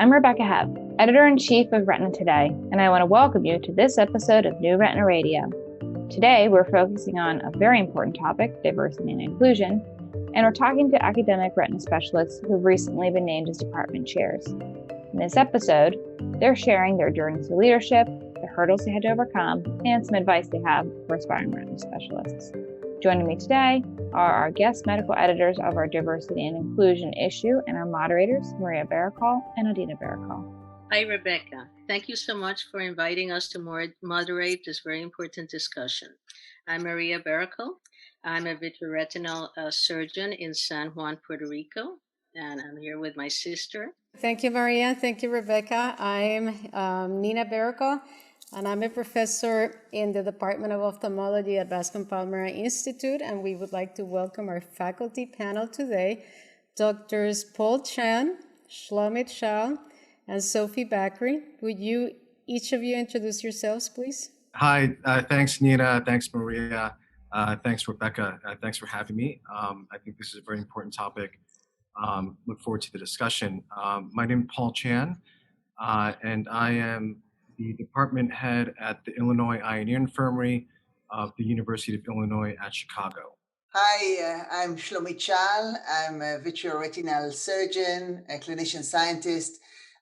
I'm Rebecca Hebb, Editor-in-Chief of Retina Today, and I want to welcome you to this episode of New Retina Radio. Today, we're focusing on a very important topic, diversity and inclusion, and we're talking to academic retina specialists who have recently been named as department chairs. In this episode, they're sharing their journeys to leadership, the hurdles they had to overcome, and some advice they have for aspiring retina specialists. Joining me today are our guest medical editors of our diversity and inclusion issue and our moderators, Maria Berrocal and Audina Berrocal. Hi, Rebecca. Thank you so much for inviting us to moderate this very important discussion. I'm Maria Berrocal. I'm a vitreoretinal surgeon in San Juan, Puerto Rico, and I'm here with my sister. Thank you, Maria. Thank you, Rebecca. I'm Nina Berrocal, and I'm a professor in the Department of Ophthalmology at Bascom Palmer Institute, and we would like to welcome our faculty panel today, Drs. Paul Chan, Shlomit Schaal, and Sophie Bakri. Would you, each of you, introduce yourselves, please? Hi, thanks, Nina. Thanks, Maria. Thanks, Rebecca. Thanks for having me. I think this is a very important topic. Look forward to the discussion. My name is Paul Chan, and I am the department head at the Illinois Eye and Ear Infirmary of the University of Illinois at Chicago. Hi, I'm Shlomit Schaal. I'm a vitreoretinal surgeon, a clinician scientist.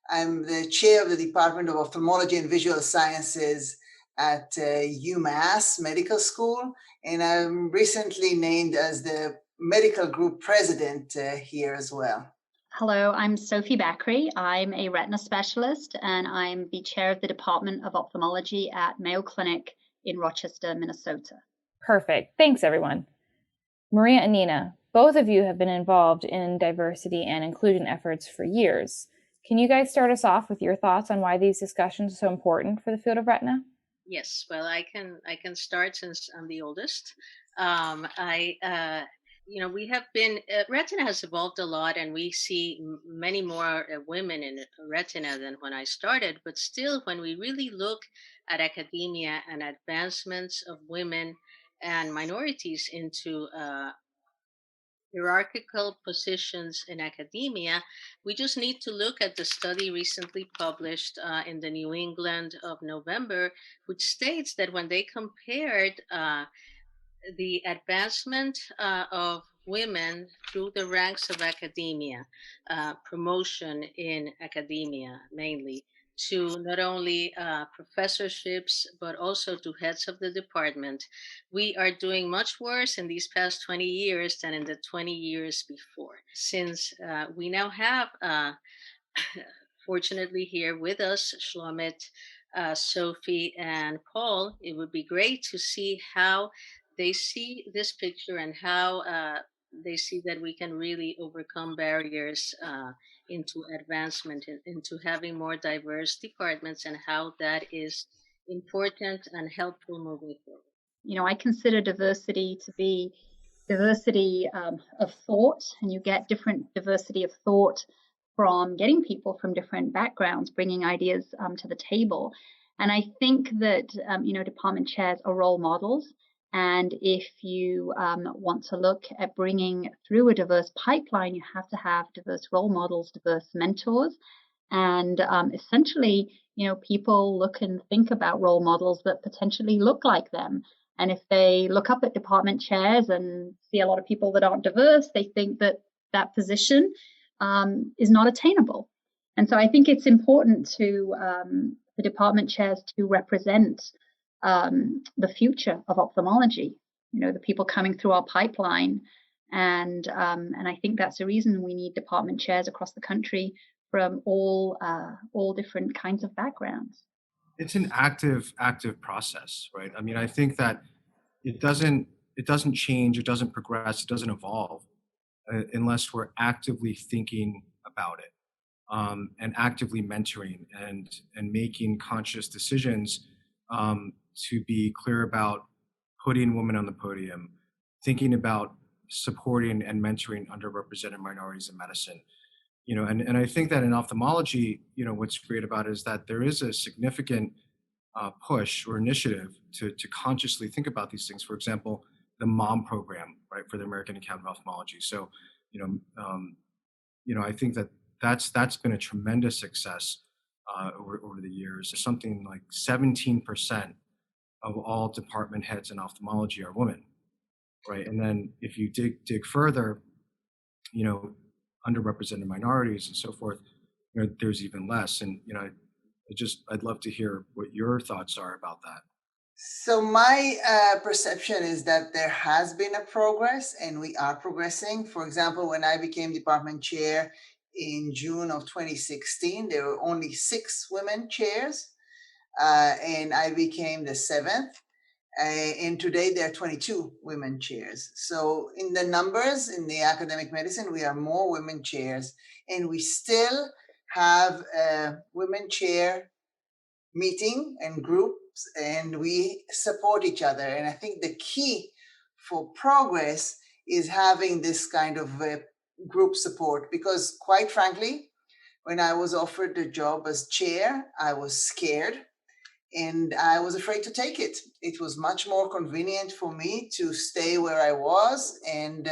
I'm the chair of the Department of Ophthalmology and Visual Sciences at UMass Medical School, and I'm recently named as the medical group president here as well. Hello, I'm Sophie Bakri. I'm a retina specialist and I'm the chair of the Department of Ophthalmology at Mayo Clinic in Rochester, Minnesota. Perfect. Thanks, everyone. Maria and Nina, both of you have been involved in diversity and inclusion efforts for years. Can you guys start us off with your thoughts on why these discussions are so important for the field of retina? Yes, well, I can start since I'm the oldest. We have been, retina has evolved a lot and we see many more women in retina than when I started, but still when we really look at academia and advancements of women and minorities into hierarchical positions in academia, we just need to look at the study recently published in the New England of November, which states that when they compared the advancement of women through the ranks of academia, promotion in academia mainly, to not only professorships, but also to heads of the department, we are doing much worse in these past 20 years than in the 20 years before. Since we now have, fortunately here with us, Shlomit, Sophie, and Paul, it would be great to see how they see this picture and how they see that we can really overcome barriers into advancement, into having more diverse departments, and how that is important and helpful moving forward. You know, I consider diversity to be diversity of thought, and you get different diversity of thought from getting people from different backgrounds, bringing ideas to the table. And I think that, department chairs are role models. And if you want to look at bringing through a diverse pipeline, you have to have diverse role models, diverse mentors. And essentially, people look and think about role models that potentially look like them. And if they look up at department chairs and see a lot of people that aren't diverse, they think that that position is not attainable. And so I think it's important to the department chairs to represent the future of ophthalmology, the people coming through our pipeline. And I think that's the reason we need department chairs across the country from all different kinds of backgrounds. It's an active process, right? I mean, I think that it doesn't change, it doesn't progress, it doesn't evolve unless we're actively thinking about it and actively mentoring and making conscious decisions to be clear about putting women on the podium, thinking about supporting and mentoring underrepresented minorities in medicine. And I think that in ophthalmology, what's great about it is that there is a significant push or initiative to consciously think about these things. For example, the MOM program, right, for the American Academy of Ophthalmology. So, I think that that's been a tremendous success over the years. Something like 17% of all department heads in ophthalmology are women, right? And then if you dig further, you know, underrepresented minorities and so forth, you know, there's even less. And you know, I'd love to hear what your thoughts are about that. So my perception is that there has been a progress and we are progressing. For example, when I became department chair in June of 2016, there were only 6 women chairs, and I became the 7th. And today there are 22 women chairs. So in the numbers in the academic medicine, we are more women chairs, and we still have a women chair meeting and groups, and we support each other. And I think the key for progress is having this kind of group support, because quite frankly, when I was offered the job as chair, I was scared and I was afraid to take it. It was much more convenient for me to stay where I was and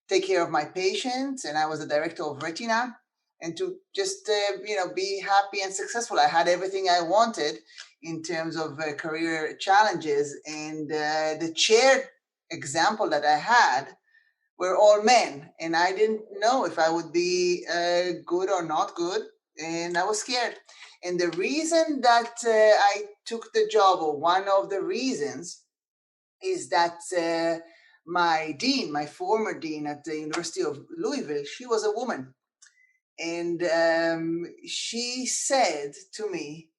take care of my patients. And I was the director of Retina, and to just be happy and successful. I had everything I wanted in terms of career challenges, and the chair example that I had were all men, and I didn't know if I would be good or not good, and I was scared. And the reason that I took the job, or one of the reasons, is that my dean, my former dean at the University of Louisville, she was a woman. And she said to me,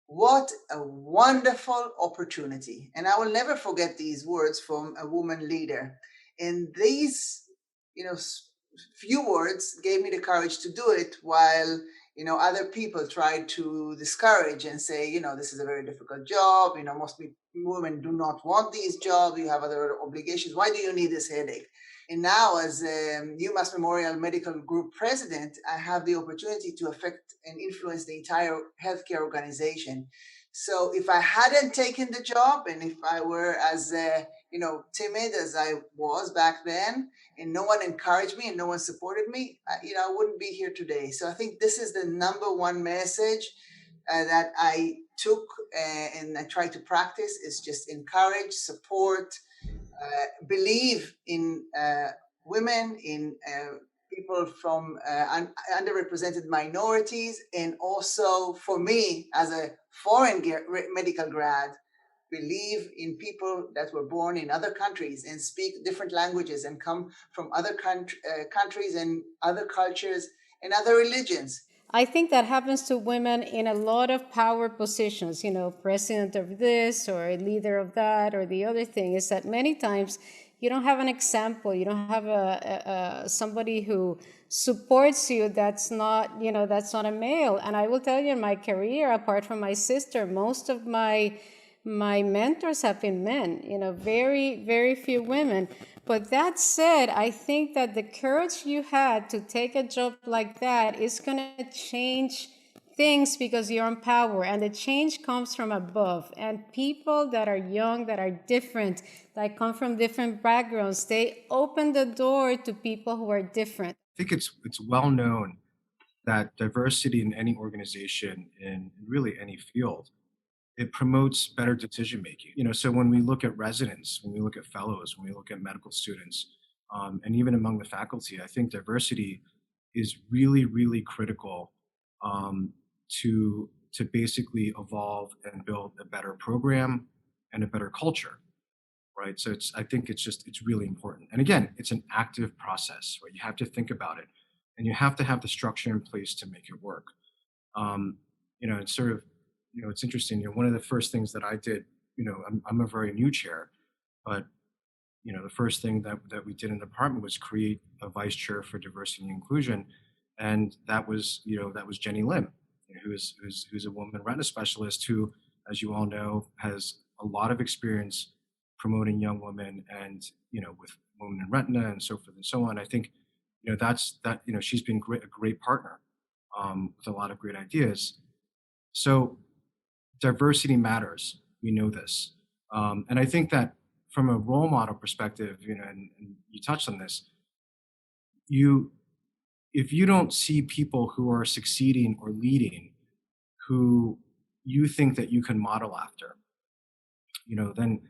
"What a wonderful opportunity." And I will never forget these words from a woman leader. And these, few words gave me the courage to do it, while other people tried to discourage and say, this is a very difficult job. Most women do not want these jobs. You have other obligations. Why do you need this headache? And now, as UMass Memorial Medical Group president, I have the opportunity to affect and influence the entire healthcare organization. So if I hadn't taken the job, and if I were as timid as I was back then, and no one encouraged me and no one supported me, I wouldn't be here today. So I think this is the number one message that I took and I try to practice, is just encourage, support, believe in women, in people from underrepresented minorities, and also for me as a foreign medical grad, believe in people that were born in other countries and speak different languages and come from other countries and other cultures and other religions. I think that happens to women in a lot of power positions, president of this or leader of that or the other thing, is that many times you don't have an example. You don't have somebody who supports you that's not a male. And I will tell you, in my career, apart from my sister, most of my mentors have been men, very, very few women. But that said, I think that the courage you had to take a job like that is going to change things, because you're in power, and the change comes from above. And people that are young, that are different, that come from different backgrounds, they open the door to people who are different. I think it's well known that diversity in any organization, in really any field, it promotes better decision making. So when we look at residents, when we look at fellows, when we look at medical students, and even among the faculty, I think diversity is really, really critical to basically evolve and build a better program and a better culture, right? So I think it's really important. And again, it's an active process, right? You have to think about it, and you have to have the structure in place to make it work. It's sort of, it's interesting. One of the first things that I did, I'm a very new chair, but the first thing that we did in the department was create a vice chair for diversity and inclusion, and that was Jenny Lim, who's a woman retina specialist who, as you all know, has a lot of experience promoting young women and with women in retina and so forth and so on. I think she's been a great partner with a lot of great ideas. So diversity matters. We know this. And I think that from a role model perspective, and you touched on this, you if you don't see people who are succeeding or leading, who you think that you can model after, then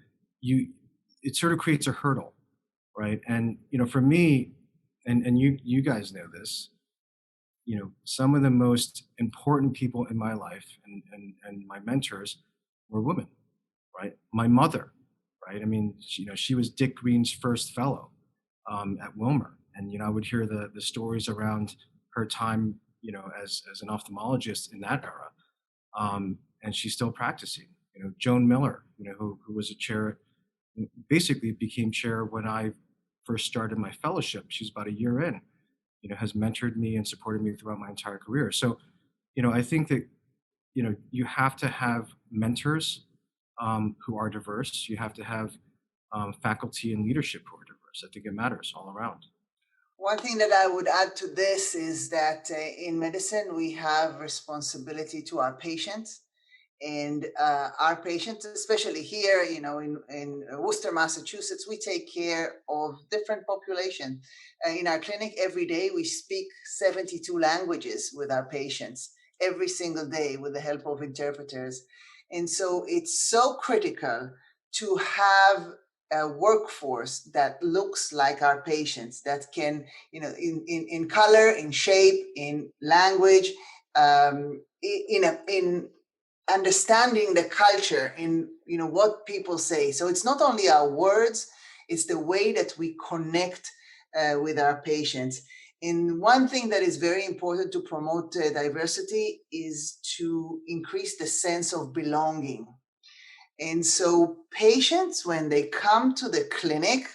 it sort of creates a hurdle, right? And for me, and you guys know this, some of the most important people in my life and my mentors were women, right? My mother, right? I mean, she was Dick Green's first fellow at Wilmer, and I would hear the stories around her time, as an ophthalmologist in that era, and she's still practicing. Joan Miller, who was a chair, basically became chair when I first started my fellowship. She's about a year in, has mentored me and supported me throughout my entire career. So, I think that, you have to have mentors who are diverse. You have to have faculty and leadership who are diverse. I think it matters all around. One thing that I would add to this is that in medicine, we have responsibility to our patients. And our patients, especially here, in Worcester, Massachusetts, we take care of different population. In our clinic every day, we speak 72 languages with our patients every single day with the help of interpreters. And so it's so critical to have a workforce that looks like our patients, that can, in color, in shape, in language, in understanding the culture, in what people say. So it's not only our words, it's the way that we connect with our patients. And one thing that is very important to promote diversity is to increase the sense of belonging. And so patients, when they come to the clinic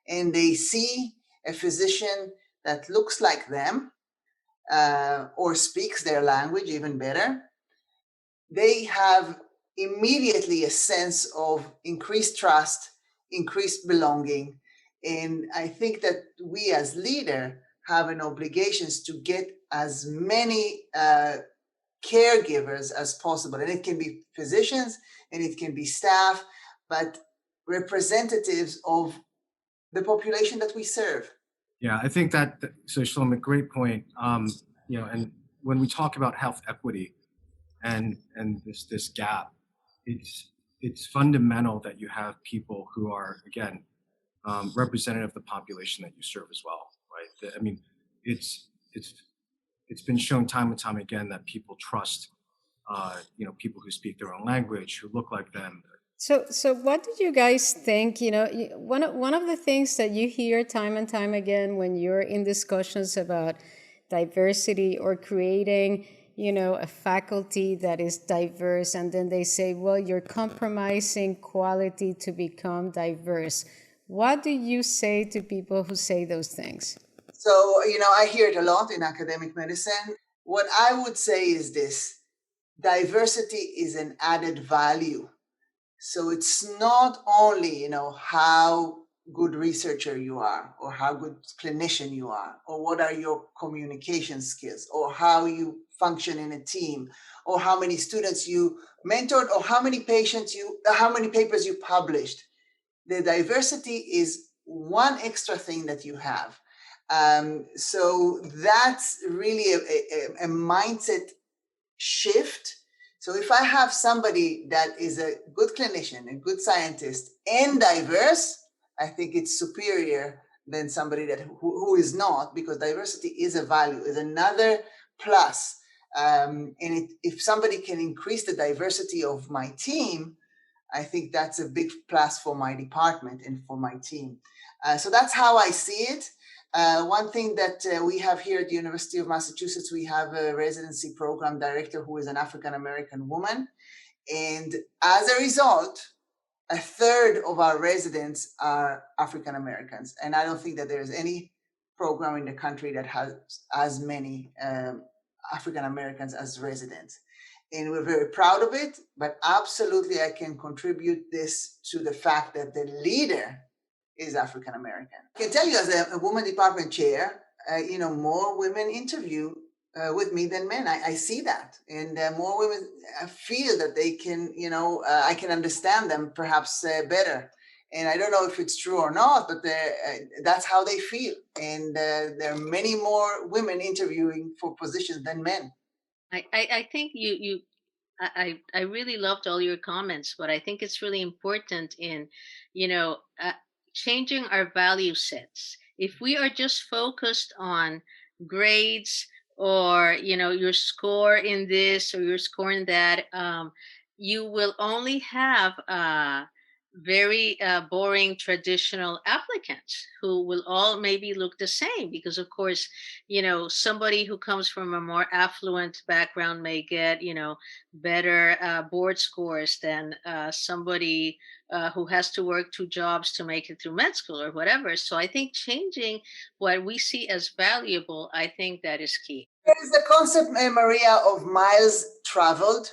and they see a physician that looks like them or speaks their language even better, they have immediately a sense of increased trust, increased belonging. And I think that we as leaders have an obligation to get as many caregivers as possible. And it can be physicians and it can be staff, but representatives of the population that we serve. Yeah, I think so Shlomit, great point. And when we talk about health equity and this gap, it's fundamental that you have people who are, again, representative of the population that you serve as well, right? I mean, it's been shown time and time again that people trust, people who speak their own language, who look like them. So what do you guys think? One of the things that you hear time and time again when you're in discussions about diversity or creating, a faculty that is diverse, and then they say, well, you're compromising quality to become diverse. What do you say to people who say those things? So, I hear it a lot in academic medicine. What I would say is this: diversity is an added value. So it's not only, how good researcher you are, or how good clinician you are, or what are your communication skills, or how you function in a team, or how many students you mentored, or how many papers you published. The diversity is one extra thing that you have. So that's really a mindset shift. So if I have somebody that is a good clinician, a good scientist, and diverse, I think it's superior than somebody who is not, because diversity is a value, is another plus. If somebody can increase the diversity of my team, I think that's a big plus for my department and for my team. So that's how I see it. One thing that we have here at the University of Massachusetts, we have a residency program director who is an African-American woman. And as a result, a third of our residents are African-Americans. And I don't think that there is any program in the country that has as many African-Americans as residents. And we're very proud of it, but absolutely I can contribute this to the fact that the leader is African-American. I can tell you, as a woman department chair, more women interview with me than men. I see that. And more women feel that they can, I can understand them perhaps better. And I don't know if it's true or not, but that's how they feel. And there are many more women interviewing for positions than men. I think I really loved all your comments, but I think it's really important in, changing our value sets. If we are just focused on grades or, your score in this or your score in that, you will only have very boring traditional applicants who will all maybe look the same because of course somebody who comes from a more affluent background may get better board scores than somebody who has to work 2 jobs to make it through med school or whatever. So I think changing what we see as valuable, I think that is key. There's the concept, Maria, of miles traveled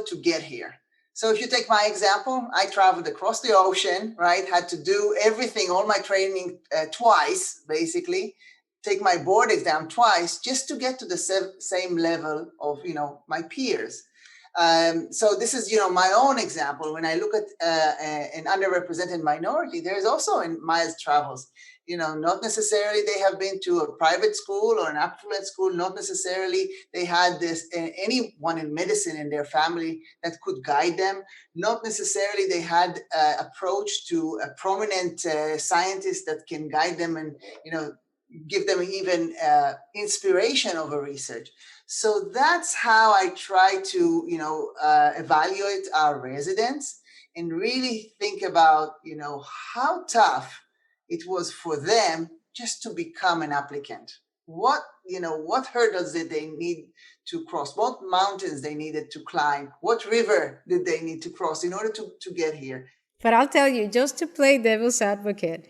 to get here. So if you take my example, I traveled across the ocean, right? Had to do everything, all my training twice, basically, take my board exam twice just to get to the same level of, my peers. So this is, my own example. When I look at an underrepresented minority, there is also in miles travels. Not necessarily they have been to a private school or an affluent school. Not necessarily they had anyone in medicine in their family that could guide them. Not necessarily they had approach to a prominent scientist that can guide them and, give them even inspiration over research. So that's how I try to, evaluate our residents and really think about, how tough it was for them just to become an applicant. What hurdles did they need to cross? What mountains they needed to climb? What river did they need to cross in order to get here? But I'll tell you, just to play devil's advocate,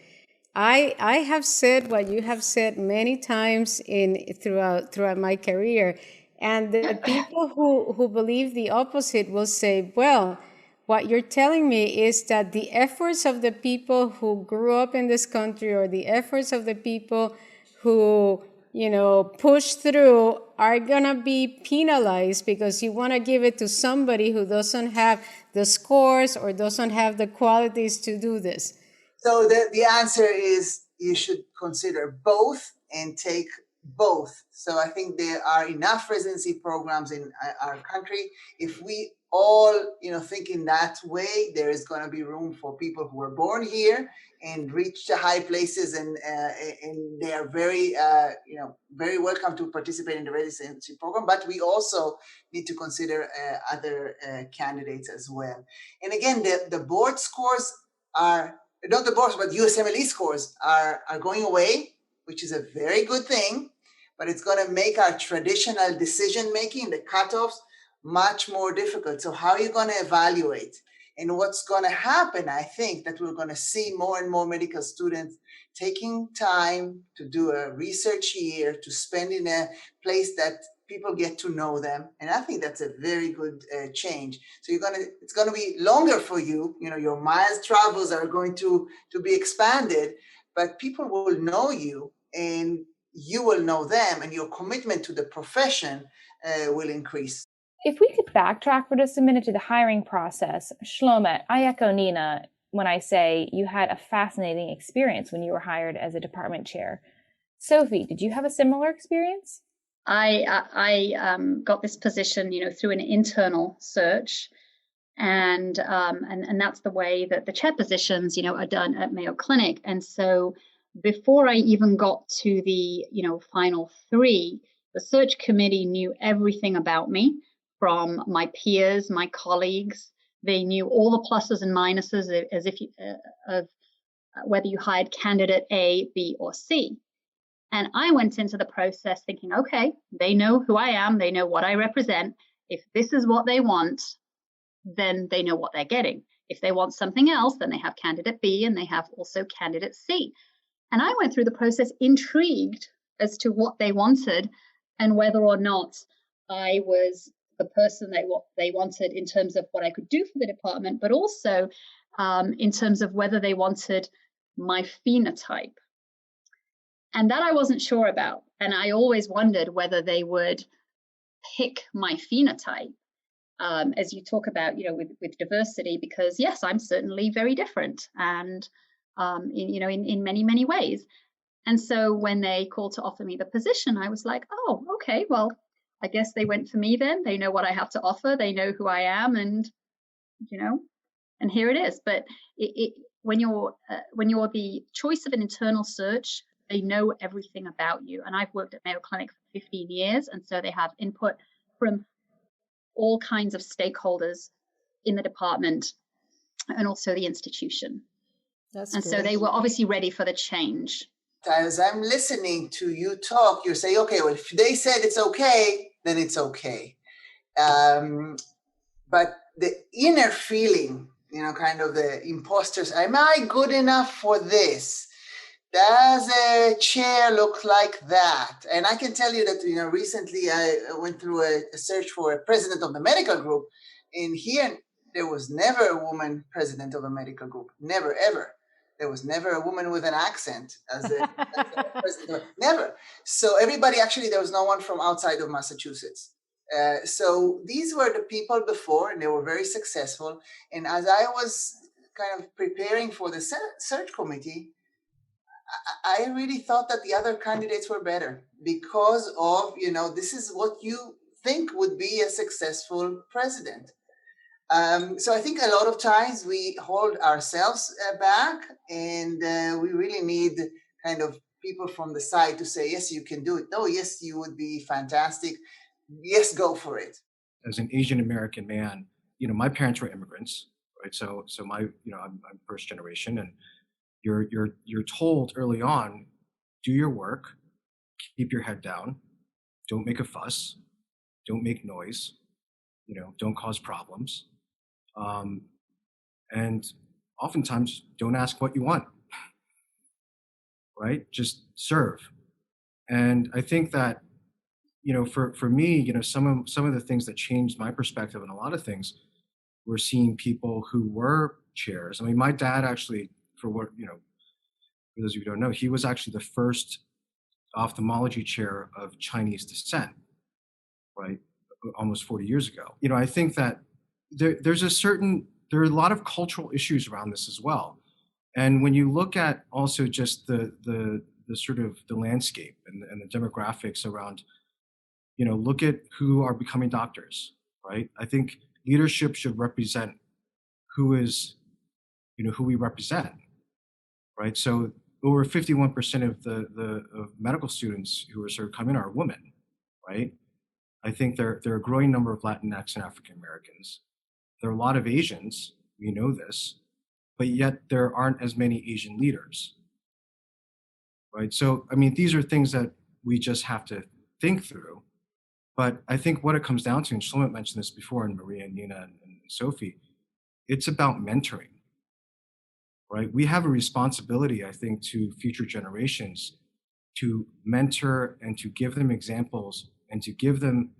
I have said what you have said many times throughout my career, and the people who believe the opposite will say, well, what you're telling me is that the efforts of the people who grew up in this country or the efforts of the people who, push through are going to be penalized because you want to give it to somebody who doesn't have the scores or doesn't have the qualities to do this. So the answer is you should consider both and take both. So I think there are enough residency programs in our country. If we all, think in that way, there is going to be room for people who were born here and reach the high places, and they are very, very welcome to participate in the residency program. But we also need to consider other candidates as well. And again, the board scores are not the boards, but USMLE scores are going away, which is a very good thing, but it's going to make our traditional decision-making, the cutoffs, much more difficult. So how are you going to evaluate? And what's going to happen, I think, that we're going to see more and more medical students taking time to do a research year, to spend in a place that people get to know them. And I think that's a very good change. So it's going to be longer for you. Your miles travels are going to be expanded, but people will know you and you will know them, and your commitment to the profession will increase. If we could backtrack for just a minute to the hiring process, Shlomit, I echo Nina when I say you had a fascinating experience when you were hired as a department chair. Sophie, did you have a similar experience? I got this position, through an internal search, and that's the way that the chair positions, are done at Mayo Clinic. And so before I even got to the, final 3, the search committee knew everything about me, from my peers, my colleagues. They knew all the pluses and minuses of whether you hired candidate A, B, or C. And I went into the process thinking, okay, they know who I am, they know what I represent. If this is what they want, then they know what they're getting. If they want something else, then they have candidate B and they have also candidate C. And I went through the process intrigued as to what they wanted and whether or not I was the person they wanted in terms of what I could do for the department, but also in terms of whether they wanted my phenotype. And that I wasn't sure about. And I always wondered whether they would pick my phenotype as you talk about, with diversity, because yes, I'm certainly very different, and in many, many ways. And so when they called to offer me the position, I was like, oh, okay, well, I guess they went for me then. They know what I have to offer. They know who I am, and and here it is. But when you're the choice of an internal search, they know everything about you. And I've worked at Mayo Clinic for 15 years, and so they have input from all kinds of stakeholders in the department and also the institution. That's and great. So they were obviously ready for the change. As I'm listening to you talk, you say, okay, well, if they said it's okay, then it's okay. But the inner feeling, kind of the imposters, am I good enough for this? Does a chair look like that? And I can tell you that, recently I went through a search for a president of the medical group. And here, there was never a woman president of a medical group. Never, ever. There was never a woman with an accent as a president. Never. So everybody, actually, there was no one from outside of Massachusetts. So these were the people before, and they were very successful. And as I was kind of preparing for the search committee, I really thought that the other candidates were better because of, this is what you think would be a successful president. So I think a lot of times we hold ourselves back, and we really need kind of people from the side to say, yes, you can do it. No, yes, you would be fantastic. Yes, go for it. As an Asian American man, my parents were immigrants, right? So my, I'm first generation, and you're told early on, do your work, keep your head down, don't make a fuss, don't make noise, don't cause problems. And oftentimes don't ask what you want, right? Just serve. And I think that, for me, some of the things that changed my perspective on a lot of things were seeing people who were chairs. I mean, my dad actually, for those of you who don't know, he was actually the first ophthalmology chair of Chinese descent, right? Almost 40 years ago. I think that there are a lot of cultural issues around this as well. And when you look at also just the sort of the landscape and the demographics around, look at who are becoming doctors, right? I think leadership should represent who we represent, right? So over 51% of the medical students who are sort of coming are women, right? I think there are a growing number of Latinx and African Americans. There are a lot of Asians, we know this, but yet there aren't as many Asian leaders, right? So, I mean, these are things that we just have to think through. But I think what it comes down to, and Shlomit mentioned this before, and Maria and Nina and Sophie, it's about mentoring, right? We have a responsibility, I think, to future generations to mentor and to give them examples and to give them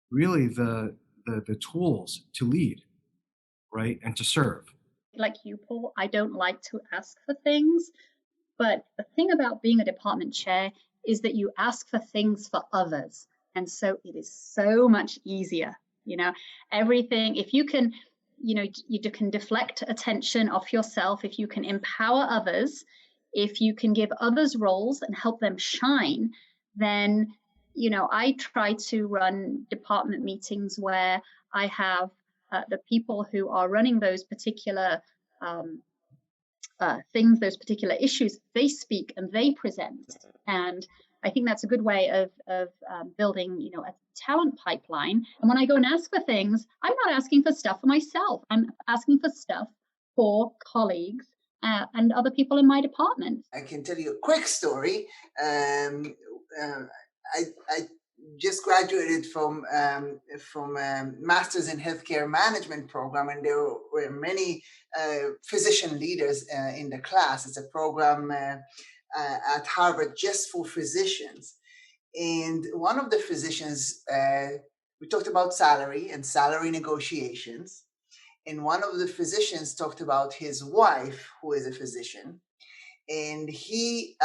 really the tools to lead, right? And to serve. Like you, Paul, I don't like to ask for things, but the thing about being a department chair is that you ask for things for others. And so it is so much easier, everything, if you can, you can deflect attention off yourself, if you can empower others, if you can give others roles and help them shine, then, I try to run department meetings where I have the people who are running those particular things, those particular issues, they speak and they present. And I think that's a good way of building, a talent pipeline. And when I go and ask for things, I'm not asking for stuff for myself. I'm asking for stuff for colleagues and other people in my department. I can tell you a quick story. I just graduated from Masters in Healthcare Management program, and there were many physician leaders in the class. It's a program at Harvard just for physicians. And one of the physicians, we talked about salary and salary negotiations. And one of the physicians talked about his wife, who is a physician. And he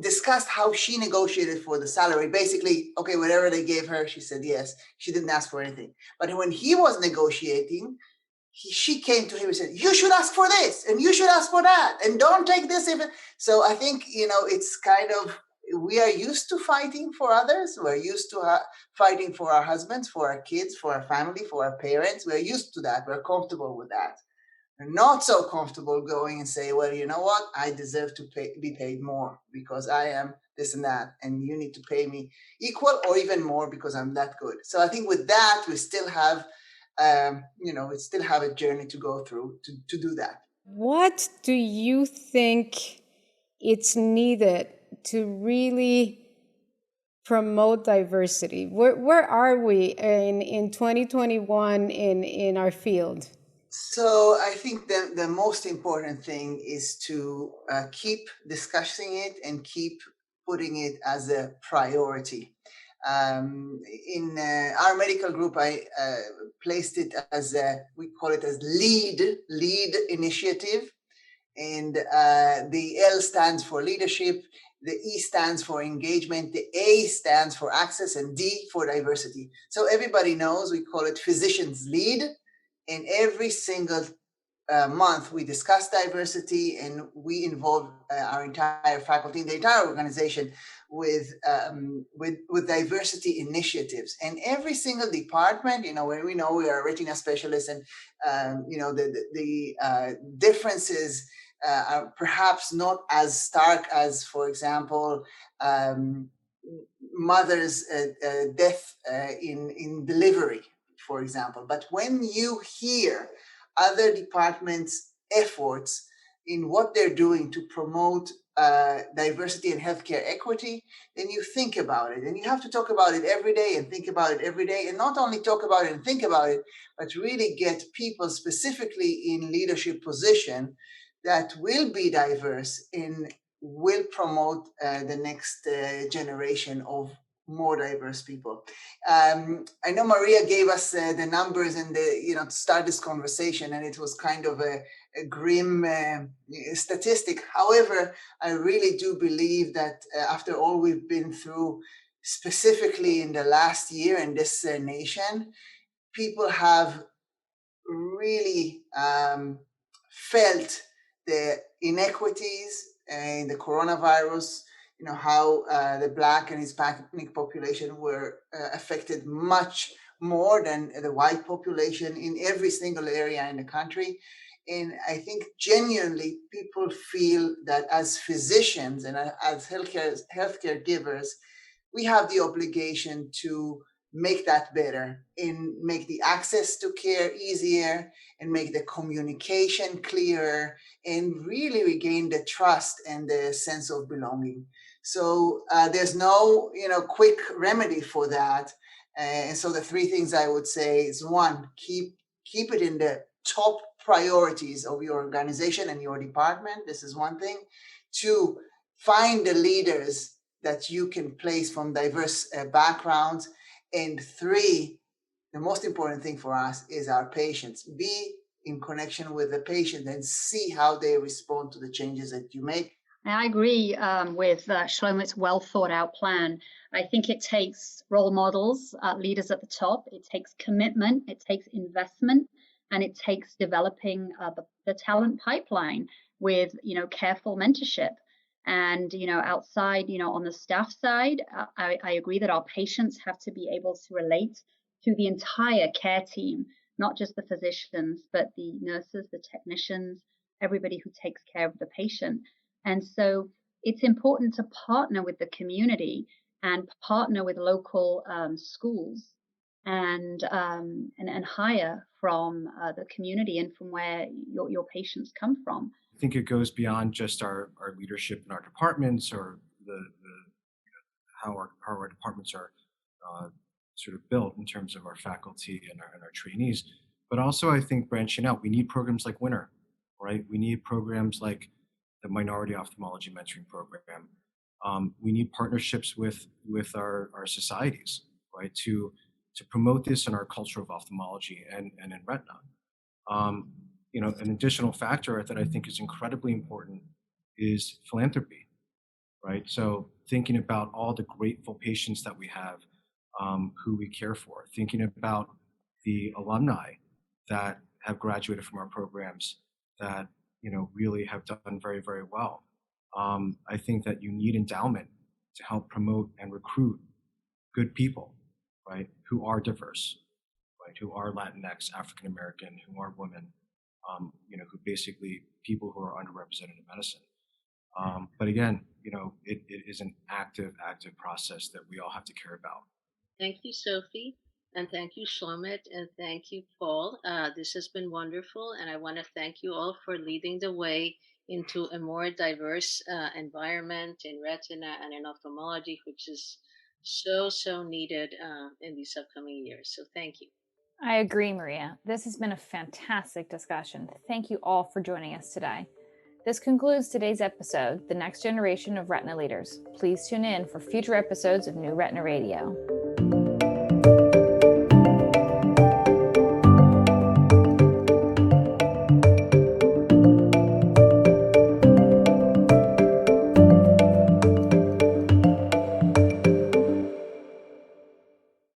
discussed how she negotiated for the salary. Basically, okay, whatever they gave her, she said yes. She didn't ask for anything. But when he was negotiating, she came to him and said, you should ask for this, and you should ask for that, and don't take this. So I think, it's kind of, we are used to fighting for others. We're used to fighting for our husbands, for our kids, for our family, for our parents. We're used to that. We're comfortable with that. We're not so comfortable going and say, well, you know what? I deserve to be paid more because I am this and that, and you need to pay me equal or even more because I'm that good. So I think with that, we still have we still have a journey to go through to do that. What do you think it's needed to really promote diversity? Where are we in 2021 in our field? So I think the most important thing is to keep discussing it and keep putting it as a priority. In our medical group, I placed it as we call it as lead initiative, and the L stands for leadership, the E stands for engagement, the A stands for access, and D for diversity. So everybody knows we call it physicians lead, and every single month we discuss diversity, and we involve our entire faculty and the entire organization with diversity initiatives. And every single department, where we know we are retina specialists, and the differences are perhaps not as stark as, for example, mother's death in delivery, for example. But when you hear other departments' efforts in what they're doing to promote diversity and healthcare equity, then you think about it. And you have to talk about it every day and think about it every day. And not only talk about it and think about it, but really get people specifically in leadership position that will be diverse and will promote the next generation of more diverse people. I know Maria gave us the numbers and to start this conversation, and it was kind of a grim statistic. However, I really do believe that after all we've been through, specifically in the last year in this nation, people have really felt the inequities in the coronavirus, how the Black and Hispanic population were affected much more than the white population in every single area in the country. And I think genuinely people feel that as physicians and as healthcare givers, we have the obligation to make that better and make the access to care easier and make the communication clearer and really regain the trust and the sense of belonging. So there's no quick remedy for that. And so the three things I would say is, one, keep it in the top priorities of your organization and your department. This is one thing. Two, find the leaders that you can place from diverse backgrounds. And three, the most important thing for us is our patients. Be in connection with the patient and see how they respond to the changes that you make. I agree with Shlomit's well thought out plan. I think it takes role models, leaders at the top. It takes commitment, it takes investment, and it takes developing the talent pipeline with careful mentorship. And outside, on the staff side, I agree that our patients have to be able to relate to the entire care team, not just the physicians, but the nurses, the technicians, everybody who takes care of the patient. And so it's important to partner with the community and partner with local schools and hire from the community and from where your patients come from. I think it goes beyond just our leadership in our departments or how our departments are sort of built in terms of our faculty and our trainees, but also I think branching out. We need programs like Winter, right? We need programs like the Minority Ophthalmology Mentoring Program. We need partnerships with our societies, right, to promote this in our culture of ophthalmology and in retina. An additional factor that I think is incredibly important is philanthropy. right? So thinking about all the grateful patients that we have who we care for, thinking about the alumni that have graduated from our programs that, really have done very, very well. I think that you need endowment to help promote and recruit good people, right, who are diverse, right, who are Latinx, African American, who are women, who basically people who are underrepresented in medicine. But again, it is an active process that we all have to care about. Thank you, Sophie. And thank you, Shlomit. And thank you, Paul. This has been wonderful. And I want to thank you all for leading the way into a more diverse environment in retina and in ophthalmology, which is so, so needed in these upcoming years. So thank you. I agree, Maria. This has been a fantastic discussion. Thank you all for joining us today. This concludes today's episode, The Next Generation of Retina Leaders. Please tune in for future episodes of New Retina Radio.